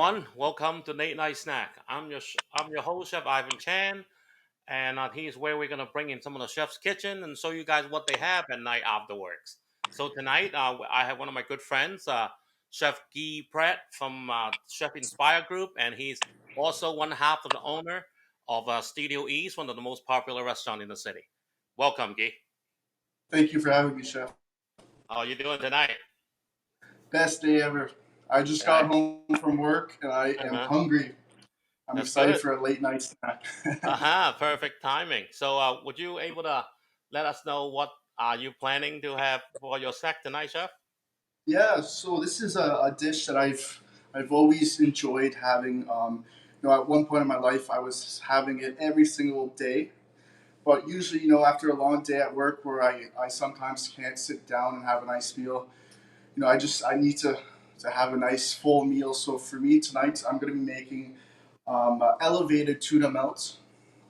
everyone. Welcome to Late Night Snack. I'm your host, Chef Ivan Chan, and here's where we're gonna bring in some of the chef's kitchen and show you guys what they have at night afterwards. So tonight, I have one of my good friends, Chef Guy Pratt from Chef Inspire Group, and he's also one half of the owner of Studio East, one of the most popular restaurants in the city. Welcome, Guy. Thank you for having me, Chef. How are you doing tonight? Best day ever. I just got Yeah, home from work and I am uh-huh. hungry. I'm That's excited good. for a late night snack. Perfect timing. So, would you able to let us know what are you planning to have for your snack tonight, chef? Yeah, so this is a dish that I've always enjoyed having. At one point in my life, I was having it every single day. But usually, after a long day at work where I sometimes can't sit down and have a nice meal, I need to have a nice full meal. So for me tonight, I'm going to be making elevated tuna melt,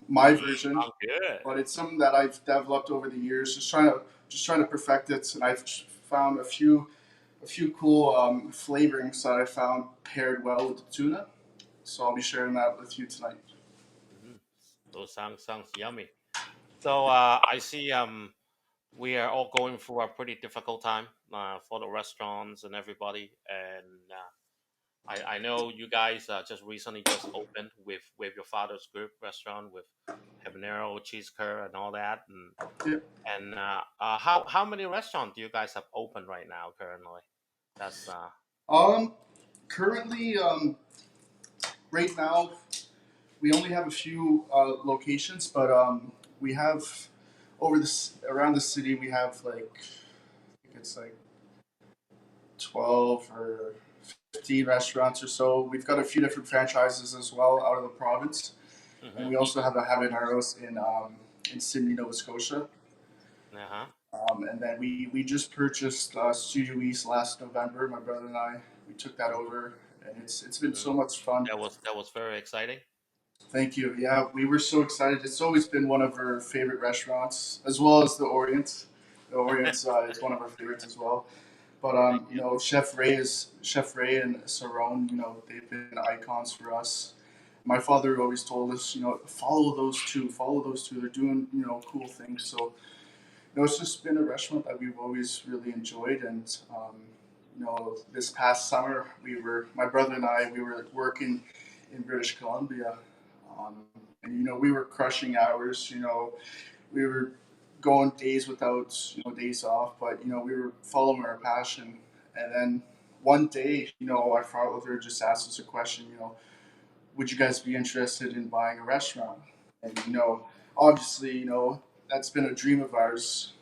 my version, Sounds good. but it's something that I've developed over the years, just trying to perfect it, and I've found a few cool flavorings that I found paired well with the tuna. So I'll be sharing that with you tonight. Mhm. Those sounds yummy. So, I see we are all going through a pretty difficult time for the restaurants and everybody, and I know you guys just recently just opened with your father's group restaurant with habanero cheese curd and all that, Yeah. how many restaurants do you guys have open right now currently? That's Um, Currently, right now, we only have a few locations, but we have over this around the city, we have like I think it's like 12 or 15 restaurants or so. We've got a few different franchises as well out of the province, and hmm we also have a habaneros in Sydney, Nova Scotia. uh-huh. And then we just purchased Studio East last November. My brother and I we took that over, and it's been hmm so much fun. That was very exciting. Thank you. Yeah, we were so excited. It's always been one of our favorite restaurants, as well as the Orient. The Orient is one of our favorites as well. But Thank you. Chef Ray and Sarone. They've been icons for us. My father always told us, follow those two, follow those two. They're doing cool things. So it's just been a restaurant that we've always really enjoyed. And this past summer, my brother and I, we were working in British Columbia, um, and we were crushing hours. We were going days without days off, but we were following our passion. And then one day, our father just asked us a question. Would you guys be interested in buying a restaurant? And obviously, that's been a dream of ours.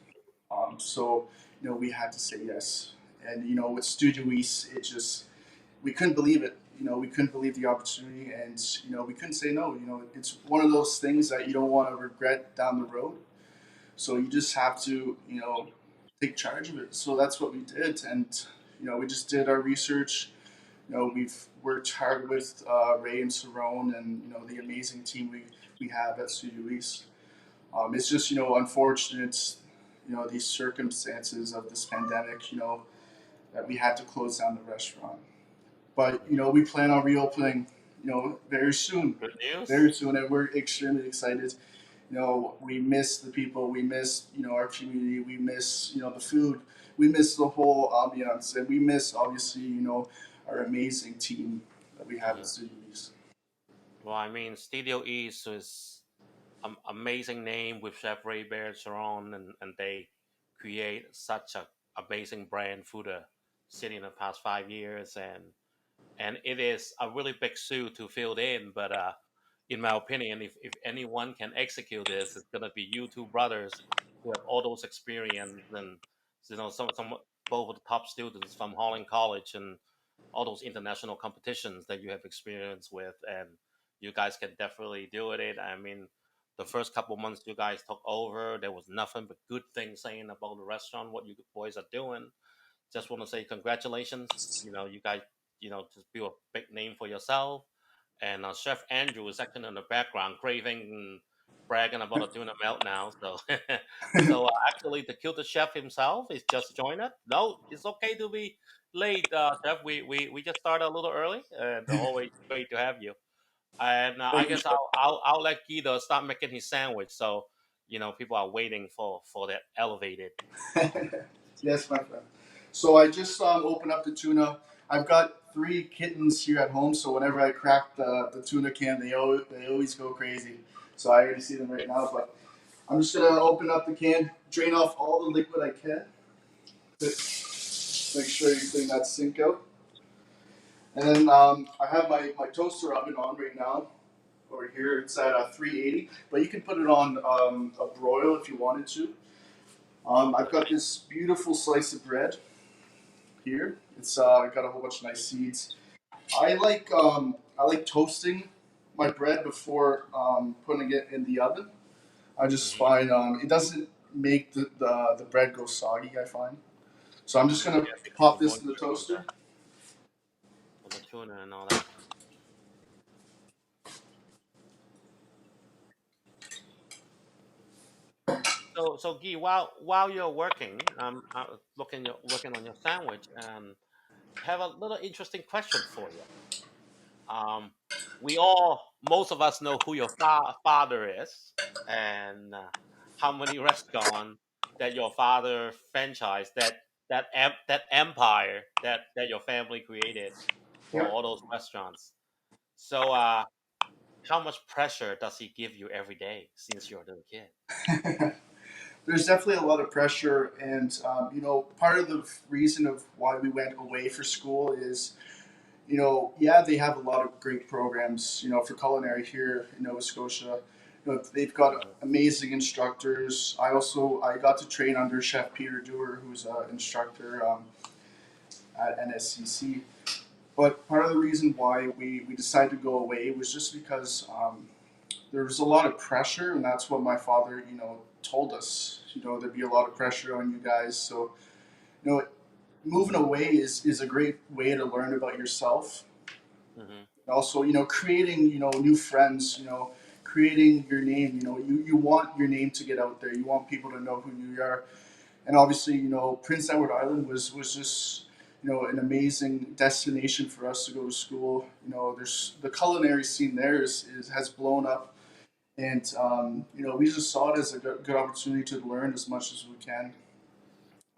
So we had to say yes. And with Studio East, we couldn't believe it. We couldn't believe the opportunity, and we couldn't say no. It's one of those things that you don't want to regret down the road. So you just have to, take charge of it. So that's what we did, and we just did our research. We've worked hard with Ray and Cerrone, and the amazing team we have at Studio East. It's just unfortunate, these circumstances of this pandemic. That we had to close down the restaurant, but we plan on reopening. Good news. Very soon, and we're extremely excited. We miss the people, we miss our community, we miss the food, we miss the whole ambiance, and we miss obviously our amazing team that we have at hmm Studios. Well, I mean, Studio East is an amazing name with Chef Ray Bear Sharon, and they create such a amazing brand through the city in the past 5 years, and it is a really big shoe to fill in. But in my opinion, if anyone can execute this, it's gonna be you two brothers who have all those experience and some both of the top students from Holland College and all those international competitions that you have experience with, and you guys can definitely do it. I mean, the first couple months you guys took over, there was nothing but good things saying about the restaurant, what you boys are doing. Just want to say congratulations. You guys, just build a big name for yourself. And Chef Andrew is acting in the background, craving and bragging about a tuna melt now. So, so actually, the Kilter chef himself is just joined us. No, it's okay to be late, Jeff. We just started a little early, and always great to have you. And I Thank you, guess I'll let Guido start making his sandwich. So people are waiting for that elevated. Chef. Yes, my friend. So I just opened up the tuna. I've got three kittens here at home, so whenever I crack the tuna can, they always go crazy. So I already see them right now, but I'm just gonna open up the can, drain off all the liquid I can. Make sure you clean that sink out. And then I have my toaster oven on right now. Over here, it's at 380, but you can put it on a broil if you wanted to. I've got Okay. this beautiful slice of bread here. It's got a whole bunch of nice seeds. I like toasting my bread before putting it in the oven. I just Mm-hmm. find it doesn't make the bread go soggy. I find so. I'm just Mm-hmm. gonna Yeah, because of pop this in the moisture toaster. from the tuna and all that. So Guy, while you're working, looking on your sandwich, and have a little interesting question for you. Um, most of us know who your father is, and how many restaurants that your father franchised, that empire that your family created for Yep. all those restaurants. So, how much pressure does he give you every day since you're a little kid? There's definitely a lot of pressure, and part of the reason of why we went away for school is, yeah, they have a lot of great programs, for culinary here in Nova Scotia. They've got Hmm. amazing instructors. I got to train under Chef Peter Dewar, who's an instructor at NSCC. But part of the reason why we decided to go away was just because there was a lot of pressure, and that's what my father, told us. There'd be a lot of pressure on you guys. So, you know, moving away is a great way to learn about yourself. Hmm. And also, creating, new friends, creating your name. You want your name to get out there. You want people to know who you are. And obviously, Prince Edward Island was just an amazing destination for us to go to school. There's the culinary scene there has blown up, and we just saw it as a good opportunity to learn as much as we can.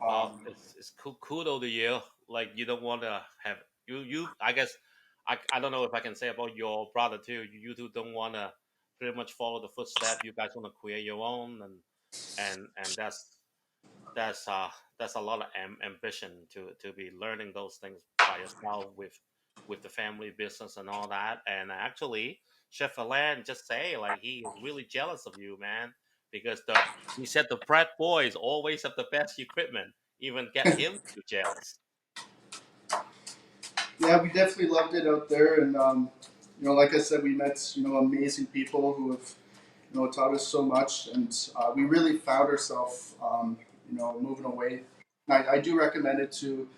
Well, Um, it's cool to you. Like you don't want to have you. I guess I don't know if I can say about your brother too. You two don't want to pretty much follow the footstep. You guys want to create your own, and that's a lot of ambition to be learning those things by yourself with the family business and all that. And actually, Chef Alain just say like he is really jealous of you, man, because the he said the Pratt boys always have the best equipment, even get him to jealous. yeah, we definitely loved it out there, and like I said, we met amazing people who have taught us so much, and we really found ourselves moving away. I do recommend it to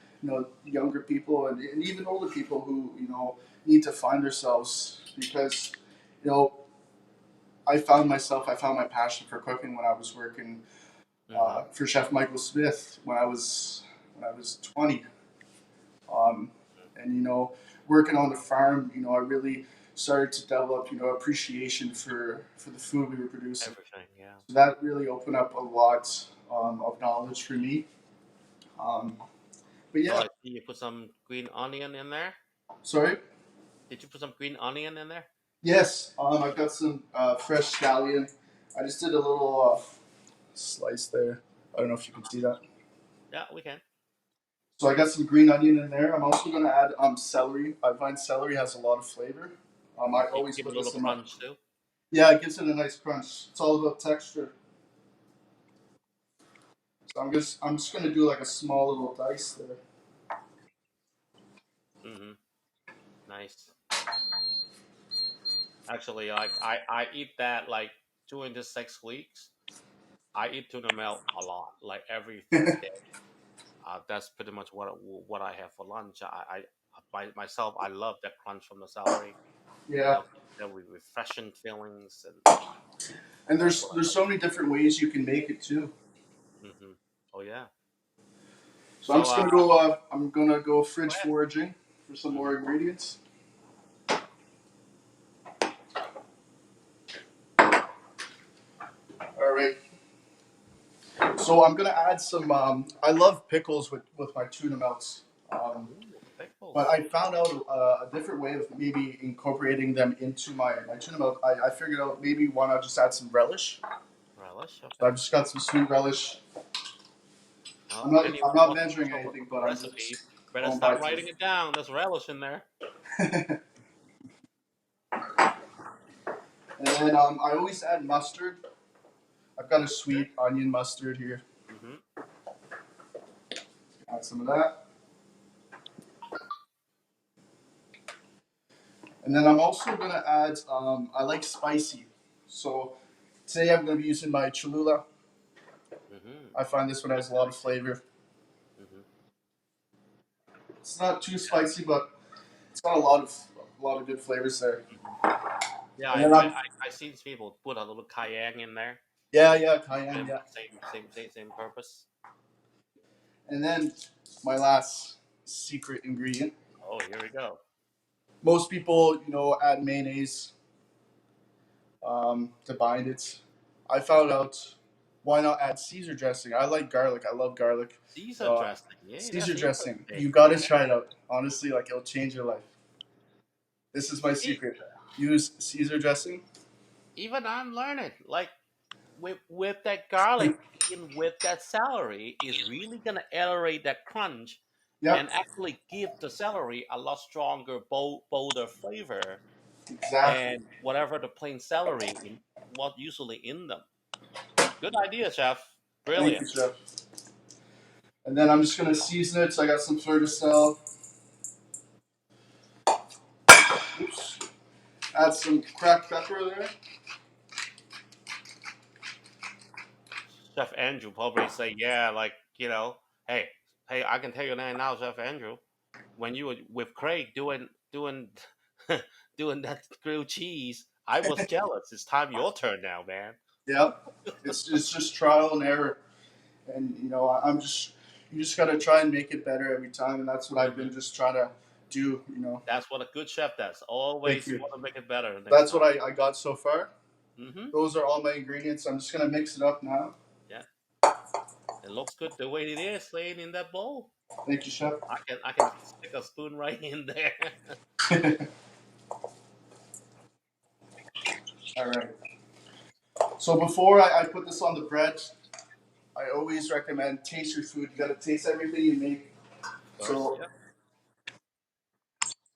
younger people and even older people who need to find themselves because you know I found my passion for cooking when I was working Hmm. for Chef Michael Smith when I was 20. Um, and working on the farm, I really started to develop appreciation for the food we were producing. Everything, yeah. So that really opened up a lot of knowledge for me. Um, but So yeah, I see you put some green onion in there. sorry. Did you put some green onion in there? Yes, I've got some fresh scallion. I just did a little slice there. I don't know if you can see that. Yeah, we can. So I got some green onion in there. I'm also going to add celery. I find celery has a lot of flavor. I always Give it put a little this in my. crunch too. Yeah, it gives it a nice crunch. It's all about texture. So I'm just going to do like a small little dice there. Hmm. Nice. Actually, like I eat that like during the 6 weeks. I eat tuna melt a lot, like every third day. That's pretty much what I have for lunch. Myself, I love that crunch from the celery. Yeah, That with refreshing feelings, and and that's there's what I there's so many different ways you can make it too. like. Oh yeah. So I'm So just gonna go. I'm gonna go go fridge ahead. foraging for some more Hmm. ingredients. All right. So I'm gonna add some. I love pickles with my tuna melts. Ooh, But pickles. I found out a different way of maybe incorporating them into my tuna melt. I figured out maybe why not just add some relish. Relish. So Okay. I've just got some sweet relish. Well, I'm anyone not wants to measuring follow anything, a but I'm just recipe, better going by start taste. writing it down. There's relish in there. And then I always add mustard. I've got a Mustard. sweet onion mustard here. Mm-hmm. Add some of that. And then I'm also gonna add. I like spicy, so today I'm gonna be using my Cholula. Mm-hmm. I find this one Good, has a lot good. of flavor. Mm-hmm. It's not too Yeah. spicy, but it's got a lot of good flavors there. Mm-hmm. Yeah. And I, then I I'm I I seen people put a little cayenne in there. yeah, yeah, Pretty cayenne, much yeah. same purpose. And then my last secret ingredient. Oh, here we go. Most people, add mayonnaise to bind it. I found out why not add Caesar dressing. I like garlic. I love garlic. Caesar Uh, dressing. Yeah, Caesar that's dressing. interesting. You gotta Yeah. try it out. Honestly, like it'll change your life. This is my See, secret. Use Caesar dressing. even I'm learning. Like with that garlic in with that celery is really gonna elevate that crunch and Yep, actually give the celery a lot stronger, bolder flavor exactly. than whatever the plain celery in what usually in them. Good idea, chef. Thank Brilliant. you, chef. And then I'm just gonna season it. So I got some Ferticel. Oops. Add some cracked pepper there. Chef Andrew probably say, yeah, like, hey, hey, I can tell you now, Chef Andrew, when you were with Craig doing doing that grilled cheese, I was jealous. It's time your turn now, man. Yep. It's just trial and error, and I'm just you just gotta try and make it better every time, and that's what I've been Hmm. just trying to do. That's what a good chef does. Thank Always you. want to make it better next That's what time. I got so far. Hmm. Those are all my ingredients. I'm just gonna mix it up now. Yeah, it looks good the way it is laying in that bowl. Thank you, chef. I can stick a spoon right in there. All right. So before I put this on the bread, I always recommend taste your food. You gotta taste everything you make. First, So yeah,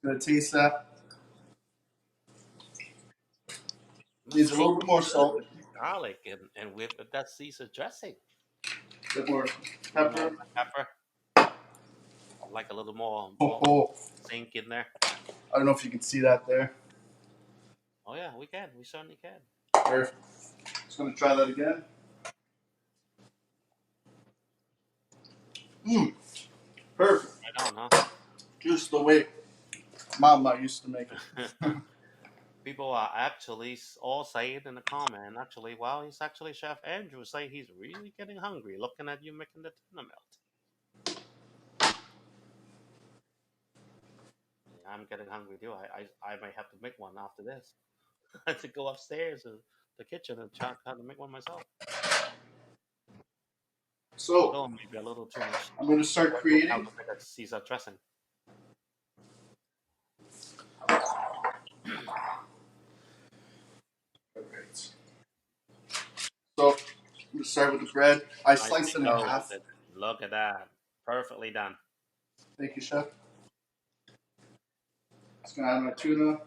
gonna taste that. must Needs a little taste bit more good salt, with garlic and with that Caesar dressing. a bit more A little more pepper. pepper, like a little Oh, more oh. zinc in there. I don't know if you can see that there. Oh yeah, we can. We certainly can. Perfect. Just gonna try that again. Mmm, perfect. Right on, Just the way Mama used to make it. huh? People are actually all saying in the comment, actually, wow, he's actually Chef Andrew say he's really getting hungry looking at you making the tuna melt. Yeah, I'm getting hungry too. I might have to make one after this. I have to go upstairs to the kitchen and try how to make one myself. So Although maybe a little too much I'm gonna start work how creating. to make a Caesar dressing. Alright. So I'm gonna start with the bread. I sliced Nicely it in half. toasted. Look at that. Perfectly done. Thank you, chef. Just gonna add my tuna.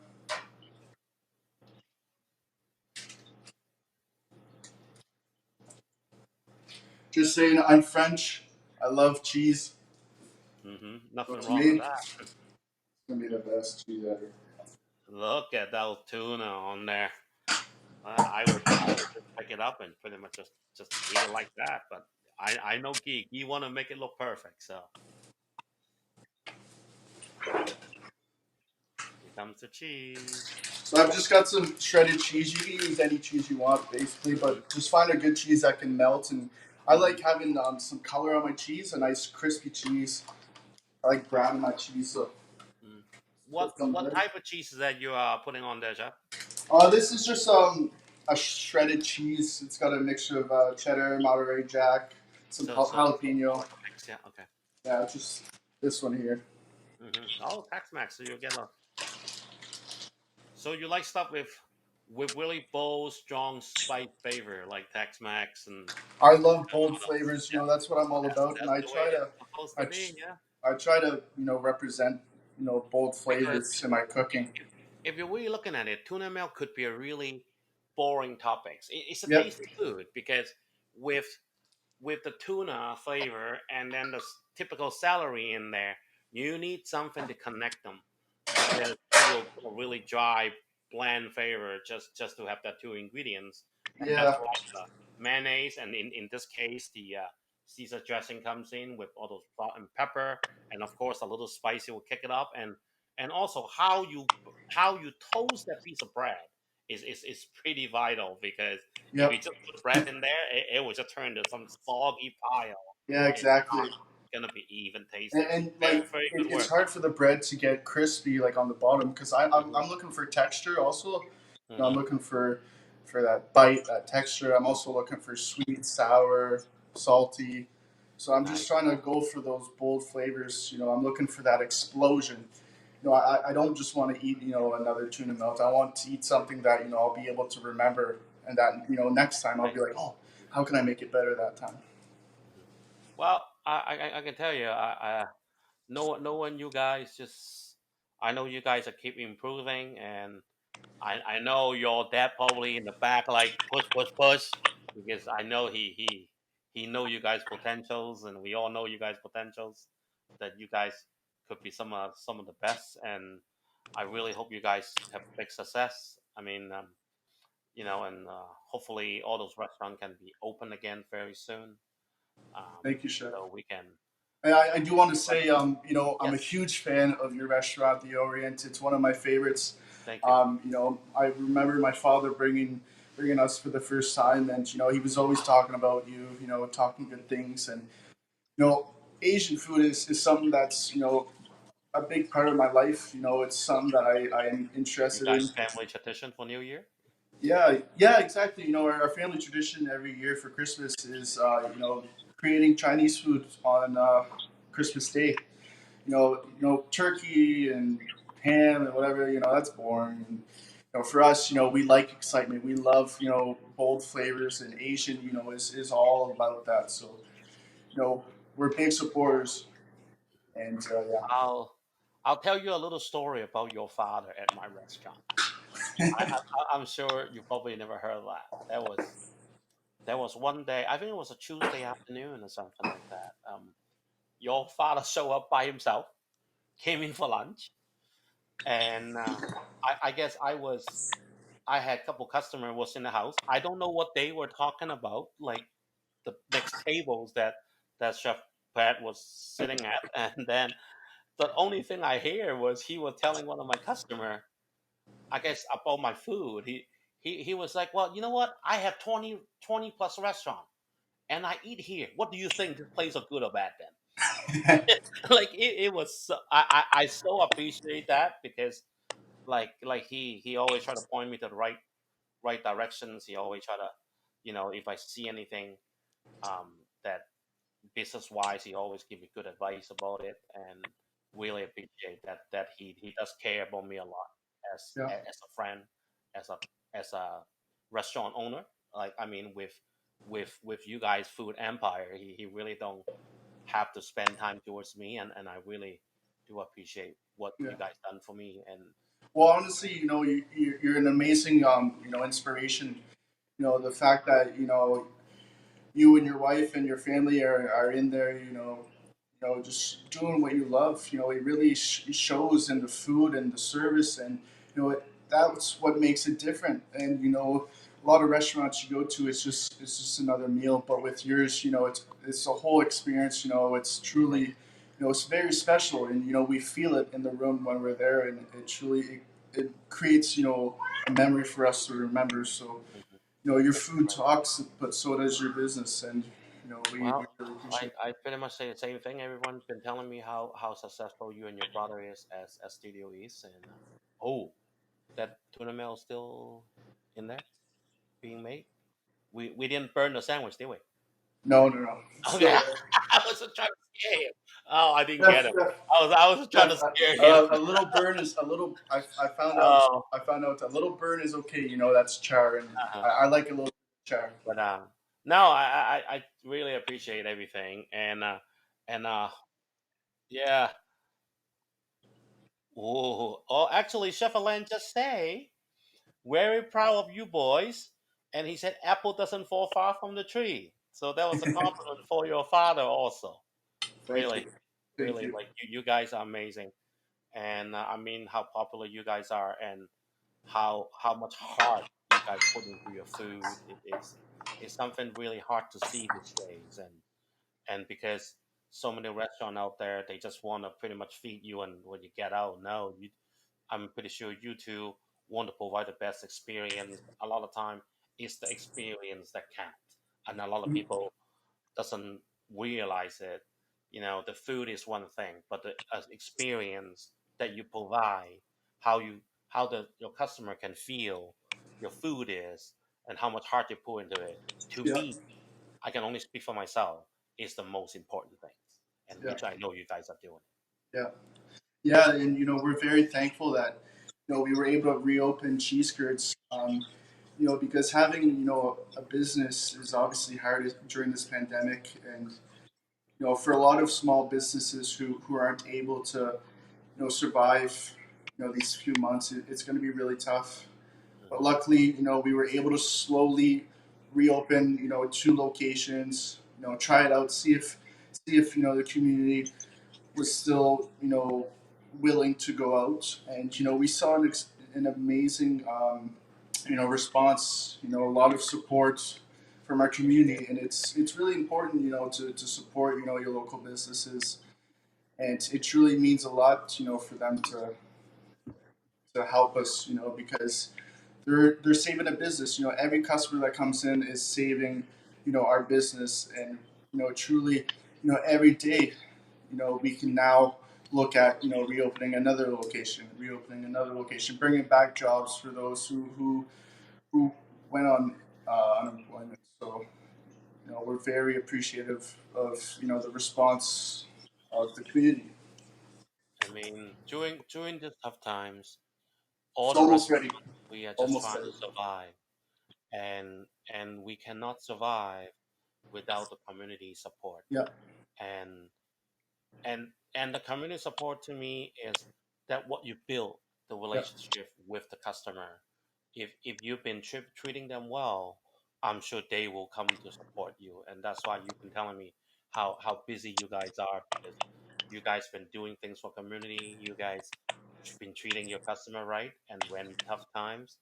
Just saying, I'm French. I love cheese. So Nothing to wrong me, with it's that. gonna be the best cheese ever. Look at that tuna on there. I would just pick it up and pretty much just eat it like that. But I know geek. You want to make it look perfect. So here comes the cheese. So I've just got some shredded cheese. You can use any cheese you want, basically, Hmm. but just find a good cheese that can melt. And I Hmm. like having some color on my cheese, a nice crispy cheese. I like browning my cheese, so Mm. put some What butter. type of cheese is that you are putting on there, Jeff? This is just a shredded cheese. It's got a mixture of cheddar, Monterey Jack, some So more jalapeno. like a mix, yeah. Okay. Yeah, just this one here. Oh, Tex-Mex. So you get a. So you like stuff with really bold, strong spice flavor like Tex-Mex and I love bold what else? flavors. That's what I'm all about, and That's the way it's supposed I, to ch- be. Yeah. I try to represent bold Because flavors in my cooking. if you're really looking at it, tuna milk could be a really boring topic. It's a Yep. tasty food because with the tuna flavor and then the typical celery in there, you need something to connect them because it will get a really dry, bland flavor just to have that two ingredients, and that's Yeah. where all the mayonnaise and in this case the Caesar dressing comes in with all those salt and pepper, and of course a little spicy will kick it up, and also how you toast that piece of bread is pretty vital because if you Yep. just put bread in there, it will just turn to some soggy pile. Yeah. It's Exactly. not gonna be even And, tasty. and Very, like very good it's work. hard for the bread to get crispy like on the bottom because Hmm. I'm looking for texture also. I'm Hmm. looking for that bite, that texture. I'm also looking for sweet, sour, salty. So I'm just Nice. trying to go for those bold flavors. I'm looking for that explosion. I don't just want to eat another tuna melt. I want to eat something that I'll be able to remember, and that next time I'll Right. be like, oh, how can I make it better that time? Mhm. Well, I can tell you, knowing you guys just, I know you guys are keep improving, and I know your dad probably in the back like push, push, push, because I know he know you guys potentials, and we all know you guys potentials, that you guys could be some of the best, and I really hope you guys have big success. I mean, and hopefully all those restaurants can be open again very soon. Thank you, chef. So we can. I do want to But say, I'm a yes, huge fan of your restaurant, The Orient. It's one of my favorites. thank you. I remember my father bringing us for the first time, and he was always talking about you, talking good things, and Asian food is something that's a big part of my life. It's something that I am You interested in. guys family tradition for New Year? Yeah, yeah, exactly. Our family tradition every year for Christmas is, creating Chinese food on Christmas Day. Turkey and ham and whatever. That's boring. And, for us, we like excitement. We love, bold flavors, and Asian, is all about that. So, we're big supporters, and I'll I'll tell you a little story about your father at my restaurant. I'm sure you probably never heard of that. There was one day, I think it was a Tuesday afternoon or something like that. Your father showed up by himself, came in for lunch, and I guess I had a couple customers was in the house. I don't know what they were talking about, like the next tables that Chef Pratt was sitting at, and then the only thing I hear was he was telling one of my customer, I guess about my food. He was like, well, you know what? I have 20 plus restaurant, and I eat here. What do you think? This place is good or bad then? yeah, Like it was. I so appreciate that because like he always try to point me to the right directions. He always try to, if I see anything that business wise, he always give me good advice about it, and really appreciate that he does care about me a lot as a friend, as a restaurant owner. Like I mean, with you guys, Food Empire, he really don't have to spend time towards me, and I really do appreciate what yeah. you guys done for me. And Well, honestly, you're an amazing, inspiration. The fact that you and your wife and your family are in there, just doing what you love. It really shows in the food and the service, and that's what makes it different. And a lot of restaurants you go to, it's just another meal, but with yours, it's a whole experience. It's truly, thank it's very special, and we feel it in the room when we're there, and it truly it creates a memory for us to remember. So you. Mhm. your Thank you food very much. talks, but so does your business, and We Well, really appreciate. I pretty much say the same thing. Everyone's been telling me how successful you and your brother is as Studio East, and oh, that tuna melt is still in there being made. We didn't burn the sandwich, did we? No, no, no. It's Okay, still there. I was just trying to scare him. Oh, I didn't get Chef, him. chef, I was trying chef. to scare him. A little burn is a little. I found out. Oh, I found out a little burn is okay. That's char, and uh-huh. I like a little char. But no, I really appreciate everything, and yeah. Oh, actually, Chef Alain just say very proud of you boys, and he said apple doesn't fall far from the tree. So that was a compliment for your father also. Thank Really, you, thank really, you. like you guys are amazing, and I mean how popular you guys are, and how much heart you guys put into your food. It's something really hard to see these days, and because so many restaurants out there, they just want to pretty much feed you, and when you get out, no, I'm pretty sure you two want to provide the best experience. A lot of time, it's the experience that counts, and a lot of people doesn't realize it. The food is one thing, but the experience that you provide, how you how the your customer can feel your food is, and how much heart you put into it. To Yeah, me, I can only speak for myself. Is the most important thing, and yeah, which I know you guys are doing. yeah, yeah. And we're very thankful that we were able to reopen Cheese Curds. Because having a business is obviously hard during this pandemic, and for a lot of small businesses who aren't able to survive these few months, it's going to be really tough. But Mhm. luckily, we were able to slowly reopen, two locations, try it out, see if the community was still, willing to go out. And, we saw an amazing, response, a lot of support from our community. And it's really important, to support, your local businesses. And it truly means a lot, for them to help us, because they're saving a business. Every customer that comes in is saving, our business, and truly, every day, we can now look at reopening another location, bringing back jobs for those who went on unemployment. So we're very appreciative of the response of the community. I mean, during the tough times, all It's the almost restaurants ready. we are just Almost trying ready. to survive, and we cannot survive without the community support. Yeah, And and the community support to me is that what you build the yeah, relationship with the customer. If you've been treating them well, I'm sure they will come to support you, and that's why you've been telling me how busy you guys are, because you guys been doing things for community. You guys been treating your customer right, and when tough times,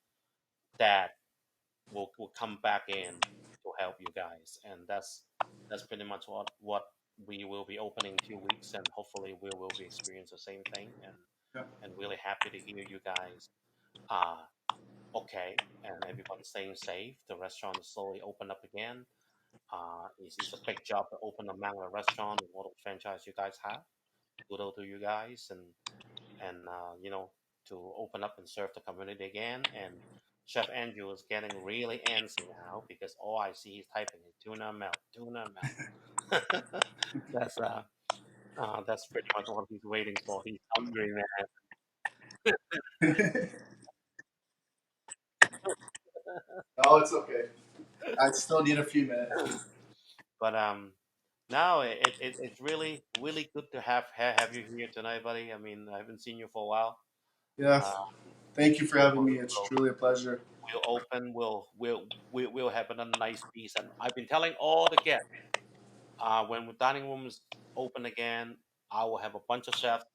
that will come back in to help you guys, and that's pretty much what we will be opening 2 weeks, and hopefully we will be experiencing the same thing, yeah, and really happy to hear you guys uh okay, and everyone's staying safe. The restaurant is slowly open up again. It's a big job to open a Mangler restaurant with all the franchise you guys have. Kudos to you guys, and to open up and serve the community again. And Chef Andrew is getting really antsy now because all I see is typing is tuna melt. That's pretty much what he's waiting for. He's hungry, man. no, it's okay. I still need a few minutes. But now it's really good to have you here tonight, buddy. I mean, I haven't seen you for a while. Yeah, Uh, thank you for having hopefully me. It's truly a pleasure. we'll open. We'll have a nice piece. And I've been telling all the guests, when the dining room is open again, I will have a bunch of chefs.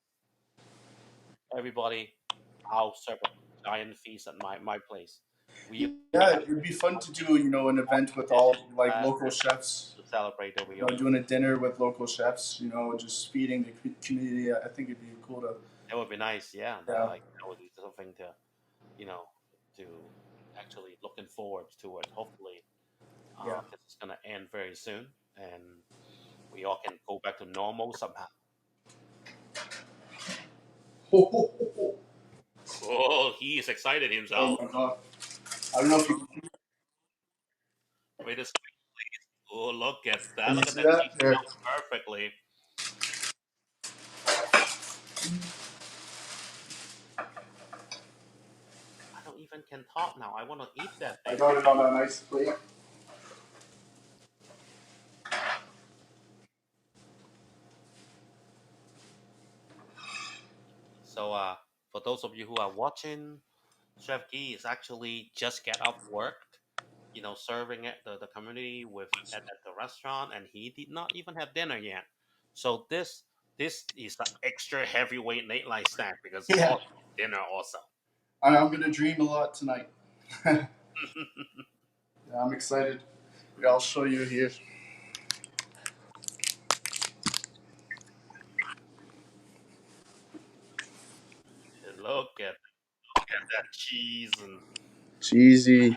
Everybody, I'll serve a giant feast at my place. We will Yeah, have it'd be fun to do, an event with all dishes like local chefs. to celebrate the reopening. Doing a dinner with local chefs. Just feeding the community. I think it'd be cool to. That would be nice. Yeah, Yeah, that would be something you know, to actually looking forward to it. Hopefully, yeah, this is gonna end very soon, and we all can go back to normal somehow. Ho, ho, ho, ho. Oh, he is excited Oh himself. my god! I don't know if you Wait a second. Oh, look at that! can you Look at see that that cheese there. melt perfectly. I don't even can talk now. I want to eat that I thing. got it on a nice plate. So, for those of you who are watching, Chef Guy is actually just get off work, serving at the community at the restaurant, and he did not even have dinner yet. So this is an extra heavyweight late night snack because it's Yeah, also dinner also. I'm gonna dream a lot tonight. Yeah, I'm excited. Yeah, I'll show you here. Look at that cheese and Cheesy.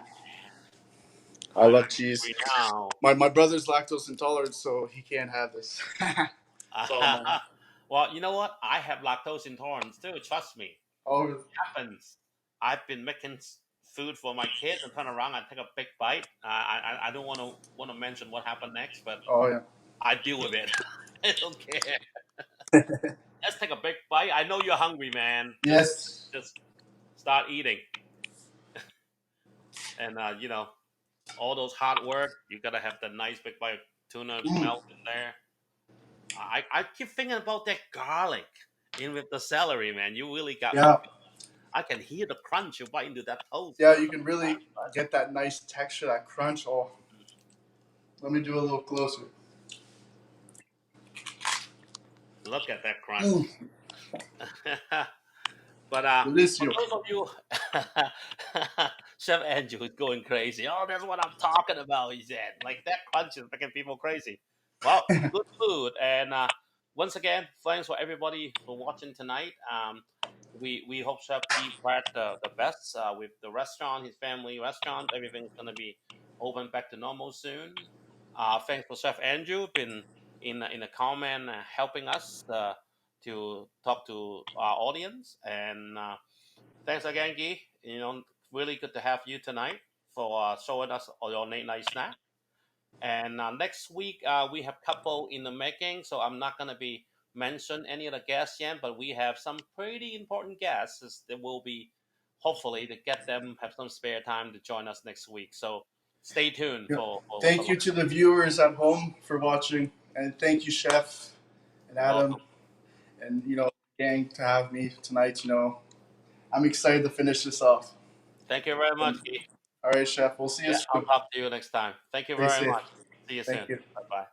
I I'm love cheese. hungry now. My brother's lactose intolerant, so he can't have this. It's all mine. Well, you know what? I have lactose intolerance too. Trust me, Oh, happens. I've been making food for my kids and turn around and take a big bite. I don't want to mention what happened next, but oh yeah. I deal with it. I don't care. Let's take a big bite. I know you're hungry, man. Just Yes. just start eating, and all those hard work. You gotta have the nice big bite of tuna Mm, melt in there. I keep thinking about that garlic in with the celery, man. You really got me. yeah. I can hear the crunch you bite into that toast. Yeah, you can really get that nice texture, that crunch. Oh, let me do a little closer. Look at that crunch. Mm, But for Delicio. those of you, Chef Andrew is going crazy. Oh, that's what I'm talking about. He said, like that crunch is making people crazy. Well, good food, and once again, thanks for everybody for watching tonight. We hope Chef Keith Pratt the best with the restaurant, his family restaurant. Everything's gonna be open back to normal soon. Thanks for Chef Andrew been in a comment helping us. To talk to our audience. And thanks again, Guy. Really good to have you tonight for showing us all your late night snack. And next week we have couple in the making, so I'm not gonna be mention any of the guests yet, but we have some pretty important guests that will be hopefully to get them have some spare time to join us next week. So stay tuned Yeah. for what's Thank along. you to the viewers at home for watching, and thank you, Chef and You're Adam, welcome. and gang, to have me tonight. I'm excited to finish this off. Thank you very much, And Guy. all right, Chef. We'll see you Yeah, I'll soon. talk to you next time. Thank you Stay very safe. much. See you Thank soon. you. Bye bye.